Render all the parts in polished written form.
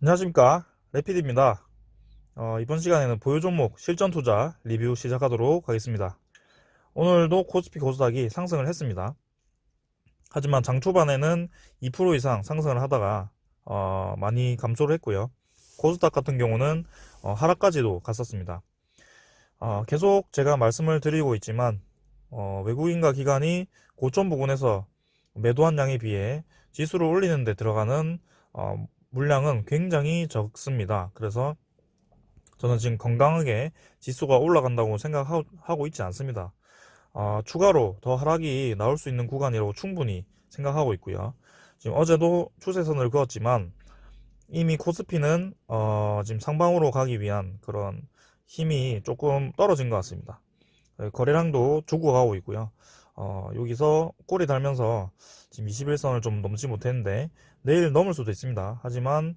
안녕하십니까, 레피드입니다. 이번 시간에는 보유 종목 실전 투자 리뷰 시작하도록 하겠습니다. 오늘도 코스피 코스닥이 상승을 했습니다. 하지만 장 초반에는 2% 이상 상승을 하다가 많이 감소를 했고요. 코스닥 같은 경우는 하락까지도 갔었습니다. 계속 제가 말씀을 드리고 있지만 외국인과 기관이 고점 부근에서 매도한 양에 비해 지수를 올리는 데 들어가는 물량은 굉장히 적습니다. 그래서 저는 지금 건강하게 지수가 올라간다고 생각하고 있지 않습니다. 추가로 더 하락이 나올 수 있는 구간이라고 충분히 생각하고 있고요. 지금 어제도 추세선을 그었지만 이미 코스피는 지금 상방으로 가기 위한 그런 힘이 조금 떨어진 것 같습니다. 거래량도 죽어가고 있고요. 여기서 꼬리 달면서 지금 21선을 좀 넘지 못했는데 내일 넘을 수도 있습니다. 하지만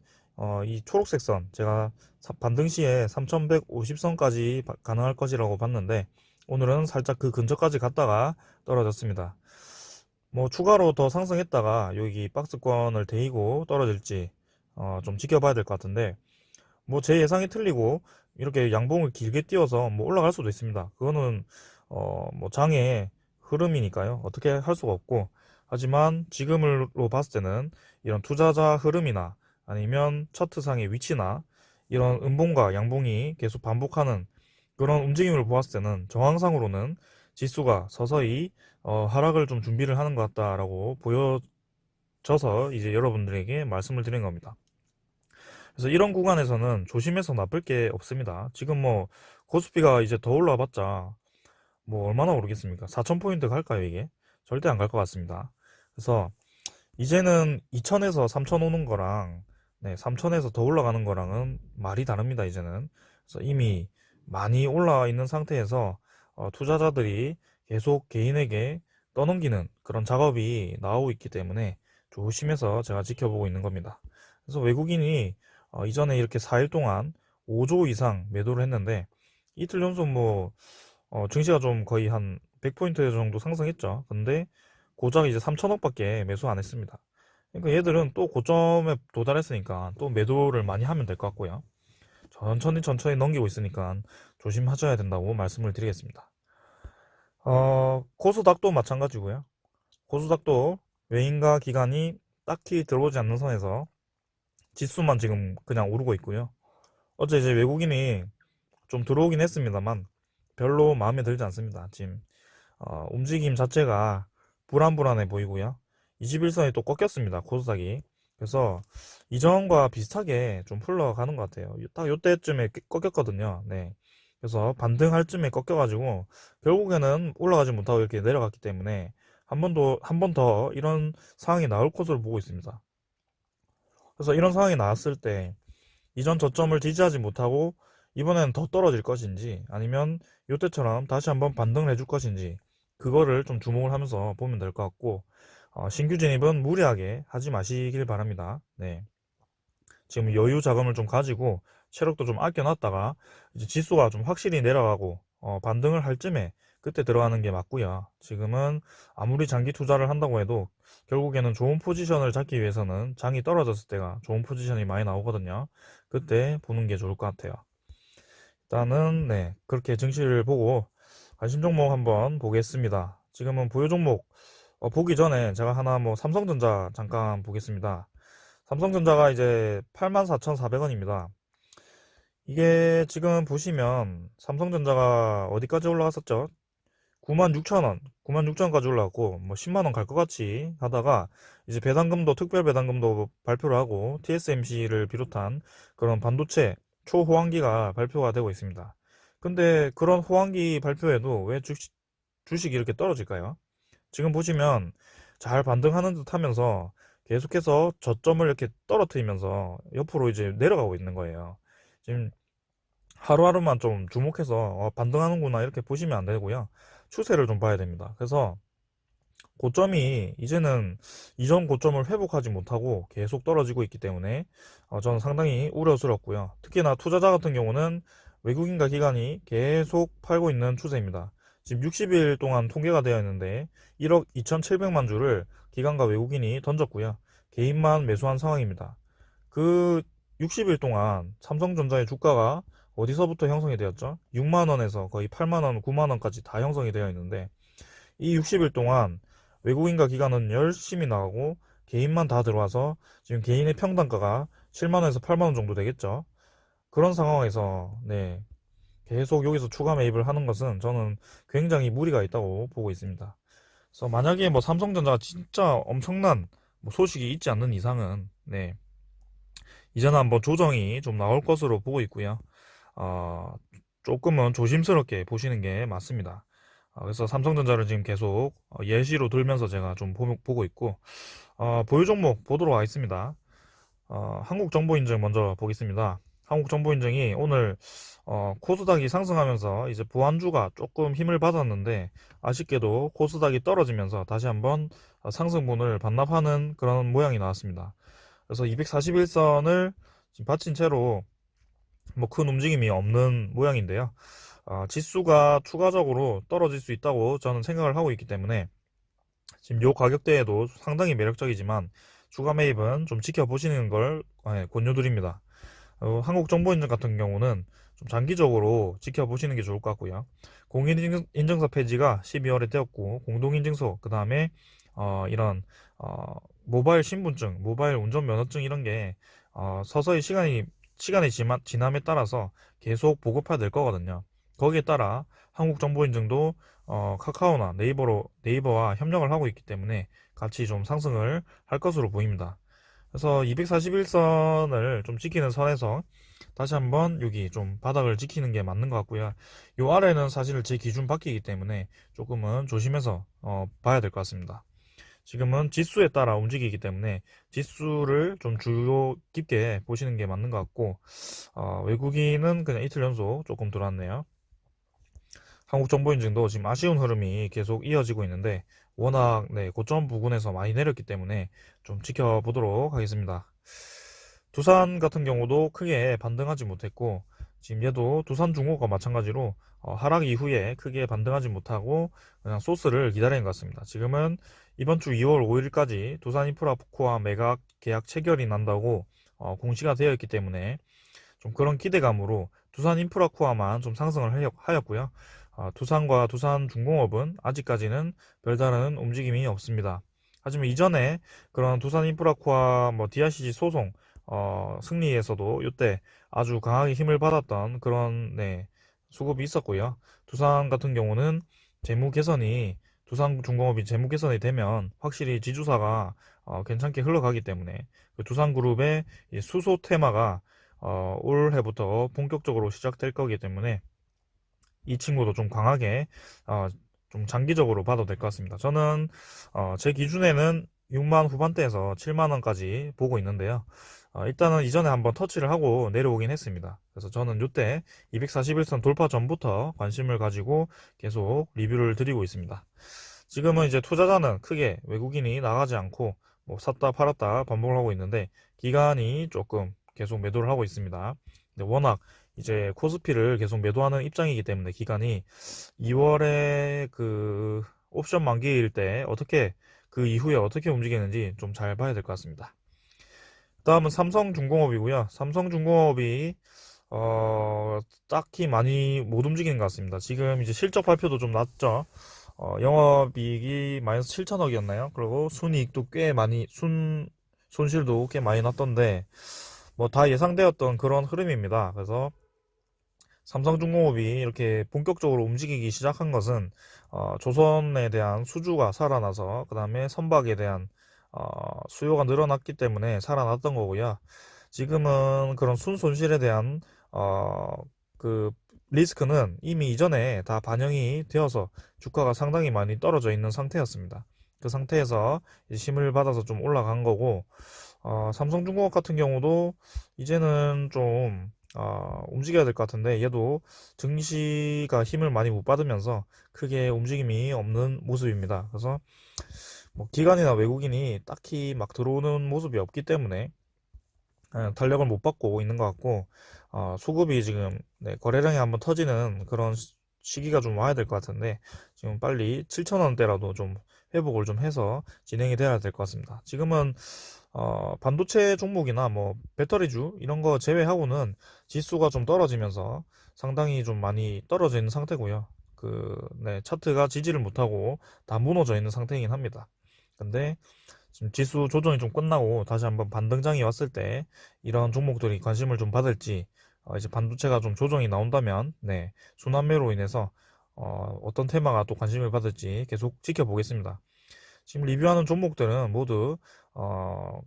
이 초록색 선 제가 반등 시에 3150선까지 가능할 것이라고 봤는데 오늘은 살짝 그 근처까지 갔다가 떨어졌습니다. 뭐 추가로 더 상승했다가 여기 박스권을 데이고 떨어질지 좀 지켜봐야 될 것 같은데 뭐 제 예상이 틀리고 이렇게 양봉을 길게 띄워서 뭐 올라갈 수도 있습니다. 그거는 뭐 장의 흐름이니까요. 어떻게 할 수가 없고 하지만 지금으로 봤을 때는 이런 투자자 흐름이나 아니면 차트상의 위치나 이런 음봉과 양봉이 계속 반복하는 그런 움직임을 보았을 때는 정황상으로는 지수가 서서히 하락을 좀 준비를 하는 것 같다라고 보여져서 이제 여러분들에게 말씀을 드린 겁니다. 그래서 이런 구간에서는 조심해서 나쁠 게 없습니다. 지금 뭐 코스피가 이제 더 올라봤자 뭐 얼마나 오르겠습니까? 4,000포인트 갈까요 이게? 절대 안 갈 것 같습니다. 그래서 이제는 2,000에서 3,000 오는 거랑 3,000에서 더 올라가는 거랑은 말이 다릅니다. 이제는. 그래서 이미 많이 올라와 있는 상태에서 투자자들이 계속 개인에게 떠넘기는 그런 작업이 나오고 있기 때문에 조심해서 제가 지켜보고 있는 겁니다. 그래서 외국인이 이전에 이렇게 4일 동안 5조 이상 매도를 했는데 이틀 연속 뭐 증시가 좀 거의 한 100포인트 정도 상승했죠. 근데 고작 이제 3천억밖에 매수 안 했습니다. 그러니까 얘들은 또 고점에 도달했으니까 또 매도를 많이 하면 될 것 같고요. 천천히 넘기고 있으니까 조심하셔야 된다고 말씀을 드리겠습니다. 코스닥도 마찬가지고요. 코스닥도 외인과 기관이 딱히 들어오지 않는 선에서 지수만 지금 그냥 오르고 있고요. 어제 이제 외국인이 좀 들어오긴 했습니다만 별로 마음에 들지 않습니다. 지금 움직임 자체가 불안불안해 보이고요. 21선이 또 꺾였습니다. 코스닥이. 그래서 이전과 비슷하게 좀 흘러가는 것 같아요. 딱 요때쯤에 꺾였거든요. 네. 그래서 반등할 쯤에 꺾여가지고 결국에는 올라가지 못하고 이렇게 내려갔기 때문에 한 번 더 이런 상황이 나올 것으로 보고 있습니다. 그래서 이런 상황이 나왔을 때 이전 저점을 지지하지 못하고 이번에는 더 떨어질 것인지 아니면 이때처럼 다시 한번 반등을 해줄 것인지 그거를 좀 주목을 하면서 보면 될 것 같고 신규 진입은 무리하게 하지 마시길 바랍니다. 네. 지금 여유 자금을 좀 가지고 체력도 좀 아껴놨다가 이제 지수가 좀 확실히 내려가고 반등을 할 쯤에 그때 들어가는 게 맞고요. 지금은 아무리 장기 투자를 한다고 해도 결국에는 좋은 포지션을 잡기 위해서는 장이 떨어졌을 때가 좋은 포지션이 많이 나오거든요. 그때 보는 게 좋을 것 같아요. 일단은 그렇게 증시를 보고 관심 종목 한번 보겠습니다. 지금은 보유 종목 보기 전에 제가 하나 뭐 삼성전자 잠깐 보겠습니다. 삼성전자가 이제 84,400원입니다. 이게 지금 보시면 삼성전자가 어디까지 올라갔었죠? 96,000원, 96,000원까지 올라갔고 뭐 10만원 갈 것 같이 하다가 이제 배당금도 특별 배당금도 발표를 하고 TSMC를 비롯한 그런 반도체 초호황기가 발표가 되고 있습니다. 근데 그런 호황기 발표에도 왜 주식이 이렇게 떨어질까요? 지금 보시면 잘 반등하는 듯 하면서 계속해서 저점을 이렇게 떨어뜨리면서 옆으로 이제 내려가고 있는 거예요. 지금 하루하루만 좀 주목해서 반등하는구나 이렇게 보시면 안 되고요. 추세를 좀 봐야 됩니다. 그래서 고점이 이제는 이전 고점을 회복하지 못하고 계속 떨어지고 있기 때문에 저는 상당히 우려스럽고요. 특히나 투자자 같은 경우는 외국인과 기관이 계속 팔고 있는 추세입니다. 지금 60일 동안 통계가 되어 있는데 1억 2,700만 주를 기관과 외국인이 던졌고요. 개인만 매수한 상황입니다. 그 60일 동안 삼성전자의 주가가 어디서부터 형성이 되었죠? 6만원에서 거의 8만원, 9만원까지 다 형성이 되어 있는데, 이 60일 동안 외국인과 기관은 열심히 나가고 개인만 다 들어와서 지금 개인의 평단가가 7만원에서 8만원 정도 되겠죠. 그런 상황에서 네, 계속 여기서 추가 매입을 하는 것은 저는 굉장히 무리가 있다고 보고 있습니다. 그래서 만약에 뭐 삼성전자가 진짜 엄청난 뭐 소식이 있지 않는 이상은 네, 이제는 한번 조정이 좀 나올 것으로 보고 있고요. 어, 조금은 조심스럽게 보시는 게 맞습니다. 그래서 삼성전자를 지금 계속 예시로 들면서 제가 좀 보고 있고, 보유 종목 보도록 하겠습니다. 한국정보인증 먼저 보겠습니다. 한국정보인증이 오늘 코스닥이 상승하면서 이제 보완주가 조금 힘을 받았는데, 아쉽게도 코스닥이 떨어지면서 다시 한번 상승분을 반납하는 그런 모양이 나왔습니다. 그래서 241선을 지금 받친 채로 뭐 큰 움직임이 없는 모양인데요. 지수가 추가적으로 떨어질 수 있다고 저는 생각을 하고 있기 때문에 지금 요 가격대에도 상당히 매력적이지만 추가 매입은 좀 지켜보시는 걸 권유드립니다. 한국정보인증 같은 경우는 좀 장기적으로 지켜보시는 게 좋을 것 같고요. 공인인증서 폐지가 12월에 되었고 공동인증서 그 다음에 이런 모바일 신분증, 모바일 운전면허증 이런 게 서서히 시간이 지남에 따라서 계속 보급화될 거거든요. 거기에 따라 한국정보인증도 카카오나 네이버와 협력을 하고 있기 때문에 같이 좀 상승을 할 것으로 보입니다. 그래서 241선을 좀 지키는 선에서 다시 한번 여기 좀 바닥을 지키는 게 맞는 것 같고요. 요 아래는 사실 제 기준 바뀌기 때문에 조금은 조심해서 봐야 될 것 같습니다. 지금은 지수에 따라 움직이기 때문에 지수를 좀 주요 깊게 보시는 게 맞는 것 같고, 외국인은 그냥 이틀 연속 조금 들어왔네요. 한국정보인증도 지금 아쉬운 흐름이 계속 이어지고 있는데 워낙 네, 고점 부근에서 많이 내렸기 때문에 좀 지켜보도록 하겠습니다. 두산 같은 경우도 크게 반등하지 못했고 지금 얘도 두산중공업과 마찬가지로 하락 이후에 크게 반등하지 못하고 그냥 소스를 기다리는 것 같습니다. 지금은 이번 주 2월 5일까지 두산인프라코아 매각 계약 체결이 난다고 공시가 되어 있기 때문에 좀 그런 기대감으로 두산인프라코아만 좀 상승을 하였고요. 두산과 두산중공업은 아직까지는 별다른 움직임이 없습니다. 하지만 이전에 그런 두산인프라코아 뭐 DRCG 소송 승리에서도 이때 아주 강하게 힘을 받았던 그런 네, 수급이 있었고요. 두산 같은 경우는 재무 개선이 두산중공업이 재무 개선이 되면 확실히 지주사가 괜찮게 흘러가기 때문에 그 두산그룹의 수소 테마가 올해부터 본격적으로 시작될 거기 때문에 이 친구도 좀 강하게 좀 장기적으로 봐도 될 것 같습니다. 저는 제 기준에는 6만 후반대에서 7만 원까지 보고 있는데요. 일단은 이전에 한번 터치를 하고 내려오긴 했습니다. 그래서 저는 이때 241선 돌파 전부터 관심을 가지고 계속 리뷰를 드리고 있습니다. 지금은 이제 투자자는 크게 외국인이 나가지 않고 뭐 샀다 팔았다 반복을 하고 있는데 기관이 조금 계속 매도를 하고 있습니다. 근데 워낙 이제 코스피를 계속 매도하는 입장이기 때문에 기관이 2월에 그 옵션 만기일 때 어떻게 그 이후에 어떻게 움직이는지 좀 잘 봐야 될 것 같습니다. 다음은 삼성중공업이고요. 삼성중공업이 딱히 많이 못 움직이는 것 같습니다. 지금 이제 실적 발표도 좀 났죠. 영업이익이 마이너스 7천억이었나요? 그리고 순이익도 꽤 많이 손실도 꽤 많이 났던데 뭐 다 예상되었던 그런 흐름입니다. 그래서 삼성중공업이 이렇게 본격적으로 움직이기 시작한 것은 조선에 대한 수주가 살아나서 그 다음에 선박에 대한 수요가 늘어났기 때문에 살아났던 거고요. 지금은 그런 순손실에 대한 그 리스크는 이미 이전에 다 반영이 되어서 주가가 상당히 많이 떨어져 있는 상태였습니다. 그 상태에서 힘을 받아서 좀 올라간 거고 삼성중공업 같은 경우도 이제는 좀 움직여야 될 것 같은데 얘도 증시가 힘을 많이 못 받으면서 크게 움직임이 없는 모습입니다. 그래서 뭐 기관이나 외국인이 딱히 막 들어오는 모습이 없기 때문에 탄력을 못 받고 있는 것 같고 수급이 지금 네, 거래량이 한번 터지는 그런 시기가 좀 와야 될 것 같은데 지금 빨리 7,000원대라도 좀 회복을 좀 해서 진행이 돼야 될 것 같습니다. 지금은 반도체 종목이나 뭐 배터리주 이런 거 제외하고는 지수가 좀 떨어지면서 상당히 좀 많이 떨어져 있는 상태고요. 네, 차트가 지지를 못하고 다 무너져 있는 상태이긴 합니다. 근데 지금 지수 조정이 좀 끝나고 다시 한번 반등장이 왔을 때 이런 종목들이 관심을 좀 받을지, 이제 반도체가 좀 조정이 나온다면 네, 순환매로 인해서 어떤 테마가 또 관심을 받을지 계속 지켜보겠습니다. 지금 리뷰하는 종목들은 모두 어,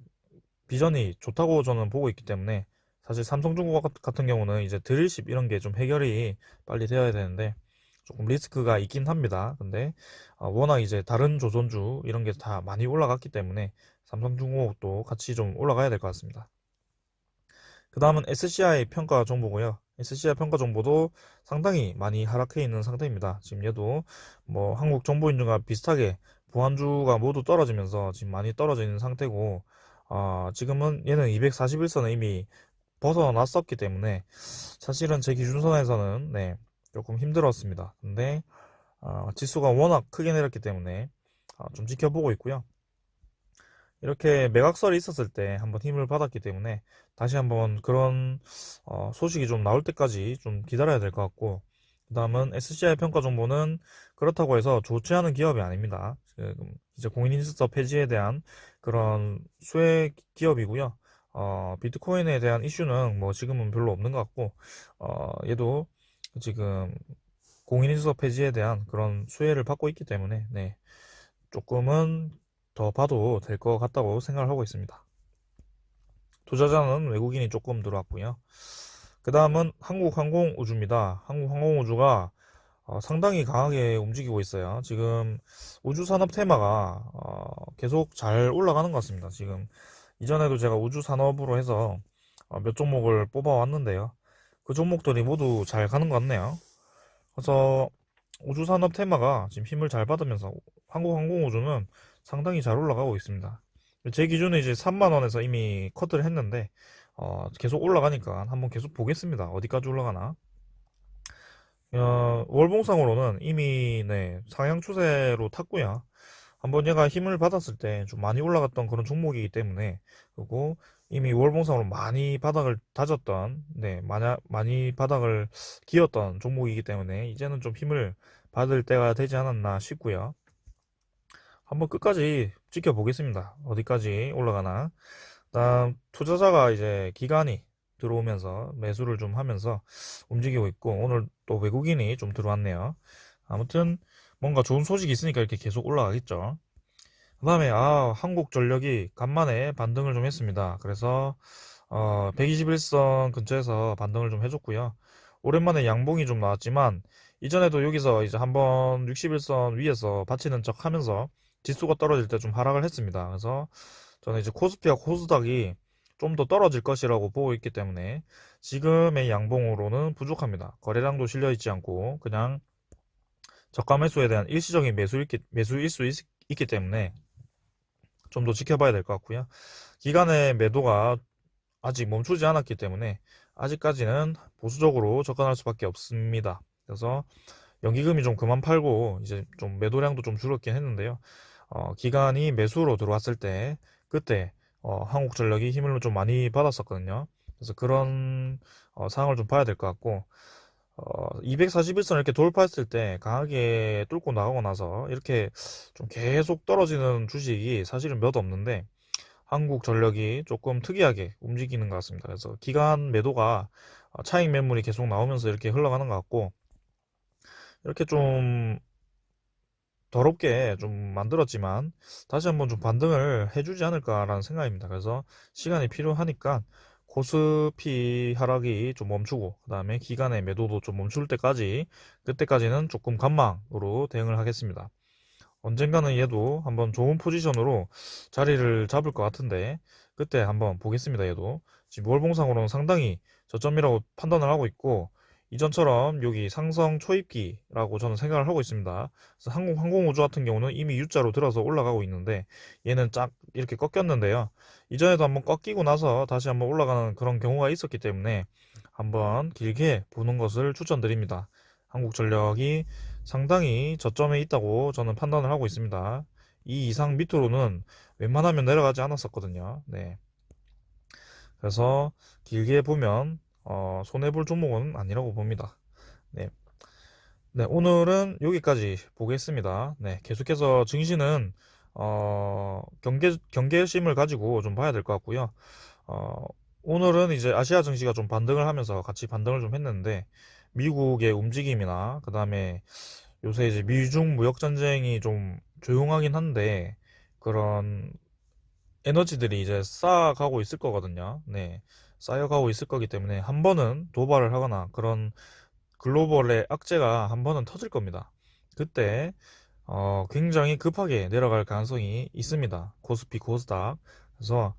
비전이 좋다고 저는 보고 있기 때문에, 사실 삼성중공업 같은 경우는 이제 드릴십 이런 게 좀 해결이 빨리 되어야 되는데 조금 리스크가 있긴 합니다. 근데 워낙 이제 다른 조선주 이런 게 다 많이 올라갔기 때문에 삼성중공업도 같이 좀 올라가야 될 것 같습니다. 그 다음은 SCI 평가 정보고요. SCI 평가 정보도 상당히 많이 하락해 있는 상태입니다. 지금 얘도 뭐 한국정보인증과 비슷하게 보안주가 모두 떨어지면서 지금 많이 떨어져 있는 상태고, 지금은 얘는 241선을 이미 벗어났었기 때문에 사실은 제 기준선에서는 네, 조금 힘들었습니다. 근데 지수가 워낙 크게 내렸기 때문에 좀 지켜보고 있고요. 이렇게 매각설이 있었을 때 한번 힘을 받았기 때문에 다시 한번 그런 소식이 좀 나올 때까지 좀 기다려야 될 것 같고, 그 다음은 SCI 평가 정보는 그렇다고 해서 좋지 않은 기업이 아닙니다. 지금 이제 공인인증서 폐지에 대한 그런 수혜 기업이고요. 비트코인에 대한 이슈는 뭐 지금은 별로 없는 것 같고, 얘도 지금 공인인증서 폐지에 대한 그런 수혜를 받고 있기 때문에 네, 조금은 더 봐도 될 것 같다고 생각을 하고 있습니다. 투자자는 외국인이 조금 들어왔고요. 그 다음은 한국항공우주입니다. 한국항공우주가 상당히 강하게 움직이고 있어요. 지금 우주산업 테마가 계속 잘 올라가는 것 같습니다. 지금 이전에도 제가 우주산업으로 해서 몇 종목을 뽑아왔는데요. 그 종목들이 모두 잘 가는 것 같네요. 그래서 우주산업 테마가 지금 힘을 잘 받으면서 한국항공우주는 상당히 잘 올라가고 있습니다. 제 기준에 이제 3만 원에서 이미 커트를 했는데 계속 올라가니까 한번 계속 보겠습니다. 어디까지 올라가나. 월봉상으로는 이미 네, 상향 추세로 탔고요. 한번 얘가 힘을 받았을 때 좀 많이 올라갔던 그런 종목이기 때문에, 그리고 이미 월봉상으로 많이 바닥을 다졌던, 네, 많이 바닥을 기었던 종목이기 때문에 이제는 좀 힘을 받을 때가 되지 않았나 싶고요. 한번 끝까지 지켜보겠습니다. 어디까지 올라가나. 다음 투자자가 이제 기간이 들어오면서 매수를 좀 하면서 움직이고 있고, 오늘 또 외국인이 좀 들어왔네요. 아무튼 뭔가 좋은 소식이 있으니까 이렇게 계속 올라가겠죠. 그 다음에 한국전력이 간만에 반등을 좀 했습니다. 그래서 121선 근처에서 반등을 좀 해줬고요. 오랜만에 양봉이 좀 나왔지만 이전에도 여기서 이제 한번 61선 위에서 받치는 척 하면서 지수가 떨어질 때 좀 하락을 했습니다. 그래서 저는 이제 코스피와 코스닥이 좀 더 떨어질 것이라고 보고 있기 때문에 지금의 양봉으로는 부족합니다. 거래량도 실려 있지 않고 그냥 저가 매수에 대한 일시적인 매수일 수 있기 때문에 좀 더 지켜봐야 될 것 같고요. 기간의 매도가 아직 멈추지 않았기 때문에 아직까지는 보수적으로 접근할 수밖에 없습니다. 그래서 연기금이 좀 그만 팔고 이제 좀 매도량도 좀 줄었긴 했는데요. 기간이 매수로 들어왔을 때 그때 한국전력이 힘을 좀 많이 받았었거든요. 그래서 그런 상황을 좀 봐야 될 것 같고, 241선 이렇게 돌파했을 때 강하게 뚫고 나가고 나서 이렇게 좀 계속 떨어지는 주식이 사실은 몇 없는데 한국전력이 조금 특이하게 움직이는 것 같습니다. 그래서 기간 매도가 차익 매물이 계속 나오면서 이렇게 흘러가는 것 같고, 이렇게 좀 더럽게 좀 만들었지만 다시 한번 좀 반등을 해주지 않을까라는 생각입니다. 그래서 시간이 필요하니까 코스피 하락이 좀 멈추고 그 다음에 기간의 매도도 좀 멈출 때까지, 그때까지는 조금 관망으로 대응을 하겠습니다. 언젠가는 얘도 한번 좋은 포지션으로 자리를 잡을 것 같은데 그때 한번 보겠습니다. 얘도 지금 월봉상으로는 상당히 저점이라고 판단을 하고 있고, 이전처럼 여기 상성 초입기라고 저는 생각을 하고 있습니다. 그래서 항공우주 같은 경우는 이미 U자로 들어서 올라가고 있는데 얘는 쫙 이렇게 꺾였는데요. 이전에도 한번 꺾이고 나서 다시 한번 올라가는 그런 경우가 있었기 때문에 한번 길게 보는 것을 추천드립니다. 한국전력이 상당히 저점에 있다고 저는 판단을 하고 있습니다. 이 이상 밑으로는 웬만하면 내려가지 않았었거든요. 네. 그래서 길게 보면 손해볼 종목은 아니라고 봅니다. 네. 네, 오늘은 여기까지 보겠습니다. 네, 계속해서 증시는 경계심을 가지고 좀 봐야 될 것 같고요. 어, 오늘은 이제 아시아 증시가 좀 반등을 하면서 같이 반등을 좀 했는데 미국의 움직임이나 그다음에 요새 이제 미중 무역 전쟁이 좀 조용하긴 한데 그런 에너지들이 이제 쌓아가고 있을 거거든요. 네, 쌓여가고 있을 거기 때문에 한 번은 도발을 하거나 그런 글로벌의 악재가 한 번은 터질 겁니다. 그때 굉장히 급하게 내려갈 가능성이 있습니다. 코스피, 코스닥. 그래서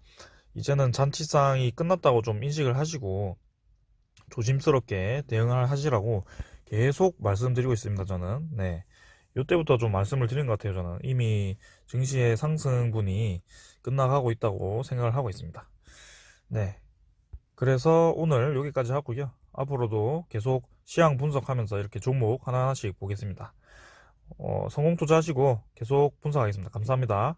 이제는 잔치상이 끝났다고 좀 인식을 하시고 조심스럽게 대응을 하시라고 계속 말씀드리고 있습니다. 저는. 네. 요때부터 좀 말씀을 드린 것 같아요. 저는 이미 증시의 상승분이 끝나가고 있다고 생각을 하고 있습니다. 네. 그래서 오늘 여기까지 하고요. 앞으로도 계속 시황 분석하면서 이렇게 종목 하나하나씩 보겠습니다. 성공 투자하시고 계속 분석하겠습니다. 감사합니다.